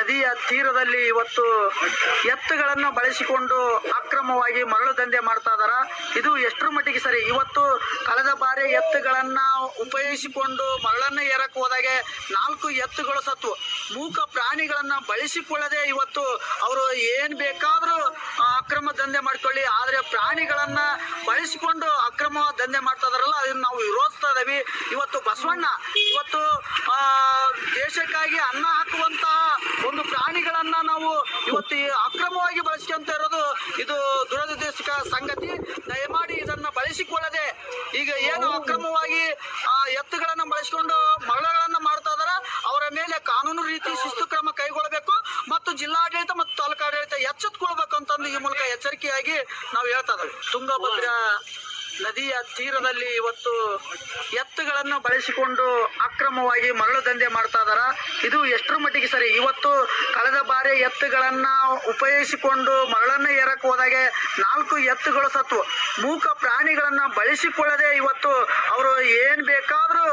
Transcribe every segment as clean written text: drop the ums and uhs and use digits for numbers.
ನದಿಯ ತೀರದಲ್ಲಿ ಇವತ್ತು ಎತ್ತುಗಳನ್ನು ಬಳಸಿಕೊಂಡು ಅಕ್ರಮವಾಗಿ ಮರಳು ದಂಧೆ ಮಾಡ್ತಾ ಇದಾರ. ಇದು ಎಷ್ಟರ ಮಟ್ಟಿಗೆ ಸರಿ? ಇವತ್ತು ಕಳೆದ ಬಾರಿ ಎತ್ತುಗಳನ್ನ ಉಪಯೋಗಿಸಿಕೊಂಡು ಮರಳನ್ನ ಏರಕ್ಕೆ ಹೋದಾಗೆ 4 ಎತ್ತುಗಳು ಸತ್ತು. ಮೂಕ ಪ್ರಾಣಿಗಳನ್ನ ಬಳಸಿಕೊಳ್ಳದೆ ಇವತ್ತು ಅವರು ಏನ್ ಬೇಕಾದ್ರೂ ಅಕ್ರಮ ದಂಧೆ ಮಾಡ್ಕೊಳ್ಳಿ, ಆದ್ರೆ ಪ್ರಾಣಿಗಳನ್ನ ಬಳಸಿಕೊಂಡು ಅಕ್ರಮ ದಂಧೆ ಮಾಡ್ತಾ ಇದಾರಲ್ಲ, ಅದನ್ನ ನಾವು ವಿರೋಧಿಸ್ತಾ ಇದ್ದೀವಿ. ಇವತ್ತು ಬಸವಣ್ಣ ಇವತ್ತು ದೇಶಕ್ಕಾಗಿ ಅನ್ನ ಹಾಕುವಂತಹ ಒಂದು ಪ್ರಾಣಿಗಳನ್ನ ನಾವು ಇವತ್ತು ಅಕ್ರಮವಾಗಿ ಬಳಸ್ಕೊಂತ ಇರೋದು ಇದು ದುರದೃಷ್ಟಕ ಸಂಗತಿ. ದಯಮಾಡಿ ಇದನ್ನ ಬಳಸಿಕೊಳ್ಳದೆ ಈಗ ಏನು ಅಕ್ರಮವಾಗಿ ಎತ್ತುಗಳನ್ನ ಬಳಸಿಕೊಂಡು ಮರಳಗಳನ್ನ ಮಾಡ್ತಾ ಇದಾರ, ಅವರ ಮೇಲೆ ಕಾನೂನು ರೀತಿ ಶಿಸ್ತು ಕ್ರಮ ಕೈಗೊಳ್ಳಬೇಕು ಮತ್ತು ಜಿಲ್ಲಾಡಳಿತ ಮತ್ತು ತಾಲೂಕು ಆಡಳಿತ ಎಚ್ಚೆತ್ತುಕೊಳ್ಬೇಕು ಅಂತಂದು ಈ ಮೂಲಕ ಎಚ್ಚರಿಕೆಯಾಗಿ ನಾವು ಹೇಳ್ತಾ ಇದ್ದೇವೆ. ತುಂಗಭದ್ರಾ ನದಿಯ ತೀರದಲ್ಲಿ ಇವತ್ತು ಎತ್ತುಗಳನ್ನು ಬಳಸಿಕೊಂಡು ಅಕ್ರಮವಾಗಿ ಮರಳು ದಂಧೆ ಮಾಡ್ತಾ ಇದಾರ. ಇದು ಎಷ್ಟರ ಮಟ್ಟಿಗೆ ಸರಿ? ಇವತ್ತು ಕಳೆದ ಬಾರಿ ಎತ್ತುಗಳನ್ನ ಉಪಯೋಗಿಸಿಕೊಂಡು ಮರಳನ್ನ ಏರಕ್ಕೆ ಹೋದಾಗೆ 4 ಎತ್ತುಗಳು ಸತ್ತು. ಮೂಕ ಪ್ರಾಣಿಗಳನ್ನ ಬಳಸಿಕೊಳ್ಳದೆ ಇವತ್ತು ಅವರು ಏನ್ ಬೇಕಾದ್ರೂ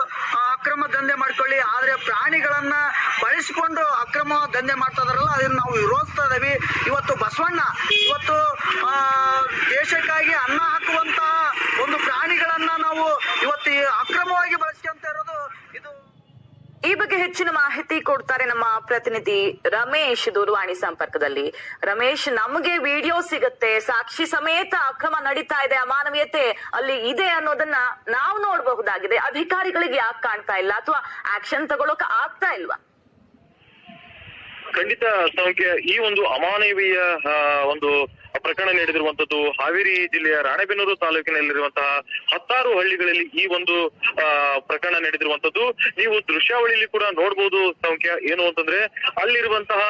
ಅಕ್ರಮ ದಂಧೆ ಮಾಡ್ಕೊಳ್ಳಿ, ಆದ್ರೆ ಪ್ರಾಣಿಗಳನ್ನ ಬಳಸಿಕೊಂಡು ಅಕ್ರಮ ದಂಧೆ ಮಾಡ್ತಾ ಇದಾರಲ್ಲ, ಅದನ್ನ ನಾವು ವಿರೋಧಿಸ್ತಾ ಇದ್ದೀವಿ. ಇವತ್ತು ಬಸವಣ್ಣ ಇವತ್ತು ದೇಶಕ್ಕಾಗಿ ಅನ್ನ ಹಾಕುವಂತಹ ಒಂದು ಪ್ರಾಣಿಗಳನ್ನ ನಾವು ಇವತ್ತು ಅಕ್ರಮವಾಗಿ ಬಳಸ್ಕೊಂತ ಇರೋದು ಇದು. ಈ ಬಗ್ಗೆ ಹೆಚ್ಚಿನ ಮಾಹಿತಿ ಕೊಡ್ತಾರೆ ನಮ್ಮ ಪ್ರತಿನಿಧಿ ರಮೇಶ್ ದೂರವಾಣಿ ಸಂಪರ್ಕದಲ್ಲಿ. ರಮೇಶ್, ನಮಗೆ ವಿಡಿಯೋ ಸಿಗುತ್ತೆ, ಸಾಕ್ಷಿ ಸಮೇತ ಅಕ್ರಮ ನಡೀತಾ ಇದೆ, ಅಮಾನವೀಯತೆ ಅಲ್ಲಿ ಇದೆ ಅನ್ನೋದನ್ನ ನಾವು ನೋಡಬಹುದಾಗಿದೆ. ಅಧಿಕಾರಿಗಳಿಗೆ ಯಾಕೆ ಕಾಣ್ತಾ ಇಲ್ಲ ಅಥವಾ ಆಕ್ಷನ್ ತಗೊಳಕ್ ಆಗ್ತಾ ಇಲ್ವಾ? ಖಂಡಿತ ಸೌಖ್ಯ. ಈ ಒಂದು ಅಮಾನವೀಯ ಒಂದು ಪ್ರಕರಣ ನಡೆದಿರುವಂತದ್ದು ಹಾವೇರಿ ಜಿಲ್ಲೆಯ ರಾಣೆಬೆನ್ನೂರು ತಾಲೂಕಿನಲ್ಲಿರುವಂತಹ 10 ಹಳ್ಳಿಗಳಲ್ಲಿ ಈ ಒಂದು ಪ್ರಕರಣ ನಡೆದಿರುವಂತದ್ದು. ನೀವು ದೃಶ್ಯಾವಳಿಯಲ್ಲಿ ಕೂಡ ನೋಡ್ಬೋದು ಸೌಖ್ಯ. ಏನು ಅಂತಂದ್ರೆ ಅಲ್ಲಿರುವಂತಹ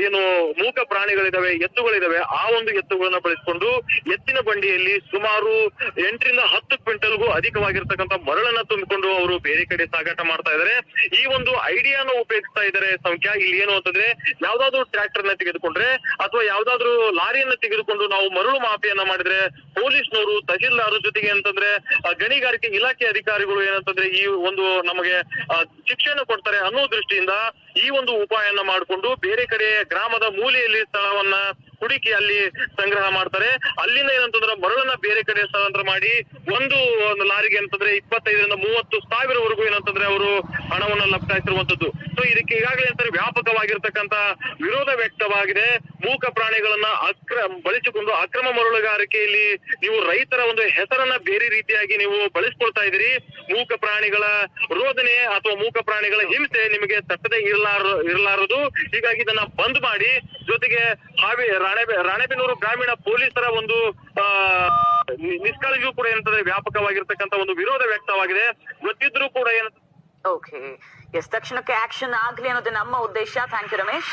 ಏನು ಮೂಕ ಪ್ರಾಣಿಗಳಿದಾವೆ, ಎತ್ತುಗಳಿದಾವೆ, ಆ ಒಂದು ಎತ್ತುಗಳನ್ನ ಬಳಸಿಕೊಂಡು ಎತ್ತಿನ ಬಂಡಿಯಲ್ಲಿ ಸುಮಾರು 8 ರಿಂದ 10 ಕ್ವಿಂಟಲ್ಗೂ ಅಧಿಕವಾಗಿರ್ತಕ್ಕಂಥ ಮರಳನ್ನ ತುಂಬಿಕೊಂಡು ಅವರು ಬೇರೆ ಕಡೆ ಸಾಗಾಟ ಮಾಡ್ತಾ ಇದ್ದಾರೆ. ಈ ಒಂದು ಐಡಿಯಾನ ಉಪಯೋಗಿಸ್ತಾ ಇದ್ದಾರೆ ಸೌಖ್ಯ. ಇಲ್ಲಿ ಏನು ಅಂತಂದ್ರೆ ಯಾವ್ದಾದ್ರು ಟ್ರ್ಯಾಕ್ಟರ್ ನ ತೆಗೆದುಕೊಂಡ್ರೆ ಅಥವಾ ಯಾವ್ದಾದ್ರು ಲಾರಿಯನ್ನ ತೆಗೆದುಕೊಂಡು ನಾವು ಮರಳು ಮಾಫಿಯನ್ನ ಮಾಡಿದ್ರೆ ಪೊಲೀಸ್ನವರು, ತಹಶೀಲ್ದಾರ್ ಜೊತೆಗೆ ಅಂತಂದ್ರೆ ಗಣಿಗಾರಿಕೆ ಇಲಾಖೆ ಅಧಿಕಾರಿಗಳು ಏನಂತಂದ್ರೆ ಈ ಒಂದು ನಮಗೆ ಶಿಕ್ಷೆಯನ್ನು ಕೊಡ್ತಾರೆ ಅನ್ನೋ ದೃಷ್ಟಿಯಿಂದ ಈ ಒಂದು ಉಪಾಯನ ಮಾಡಿಕೊಂಡು ಬೇರೆ ಕಡೆ ಗ್ರಾಮದ ಮೂಲೆಯಲ್ಲಿ ಸ್ಥಳವನ್ನ ಹುಡುಕಿ ಅಲ್ಲಿ ಸಂಗ್ರಹ ಮಾಡ್ತಾರೆ. ಅಲ್ಲಿಂದ ಏನಂತಂದ್ರೆ ಮರಳನ್ನ ಬೇರೆ ಕಡೆ ಸ್ಥಳಾಂತರ ಮಾಡಿ ಒಂದು ಲಾರಿಗೆ ಅಂತಂದ್ರೆ 25 ರಿಂದ 30 ಸಾವಿರವರೆಗೂ ಏನಂತಂದ್ರೆ ಅವರು ಹಣವನ್ನ ಲಪ್ಟಾಯಿಸಿರುವಂತದ್ದು. ಸೊ ಇದಕ್ಕೆ ಈಗಾಗಲೇ ಅಂತಾರೆ ವ್ಯಾಪಕವಾಗಿರ್ತಕ್ಕಂತ ವಿರೋಧ ವ್ಯಕ್ತವಾಗಿದೆ. ಮೂಕ ಪ್ರಾಣಿಗಳನ್ನ ಬಳಸಿಕೊಂಡು ಅಕ್ರಮ ಮರಳುಗಾರಿಕೆಯಲ್ಲಿ ನೀವು ರೈತರ ಒಂದು ಹೆಸರನ್ನ ಬೇರೆ ರೀತಿಯಾಗಿ ನೀವು ಬಳಸ್ಕೊಳ್ತಾ ಇದ್ದೀರಿ. ಮೂಕ ಪ್ರಾಣಿಗಳ ರೋಧನೆ ಅಥವಾ ಮೂಕ ಪ್ರಾಣಿಗಳ ಹಿಂಸೆ ನಿಮಗೆ ತಟ್ಟದೆ ಇರಲಾರದು. ಹೀಗಾಗಿ ಇದನ್ನ ಬಂದ್ ಮಾಡಿ, ಜೊತೆಗೆ ರಾಣೆಬೆನ್ನೂರು ಗ್ರಾಮೀಣ ಪೊಲೀಸರ ಒಂದು ನಿಷ್ಕಾಳಜಿಯೂ ಕೂಡ ಏನಂತಂದ್ರೆ ವ್ಯಾಪಕವಾಗಿರ್ತಕ್ಕಂಥ ಒಂದು ವಿರೋಧ ವ್ಯಕ್ತವಾಗಿದೆ. ಗೊತ್ತಿದ್ರು ಕೂಡ ಓಕೆ, ತಕ್ಷಣಕ್ಕೆ ಆಕ್ಷನ್ ಆಗ್ಲಿ ಅನ್ನೋದೇ ನಮ್ಮ ಉದ್ದೇಶ. Thank you Ramesh.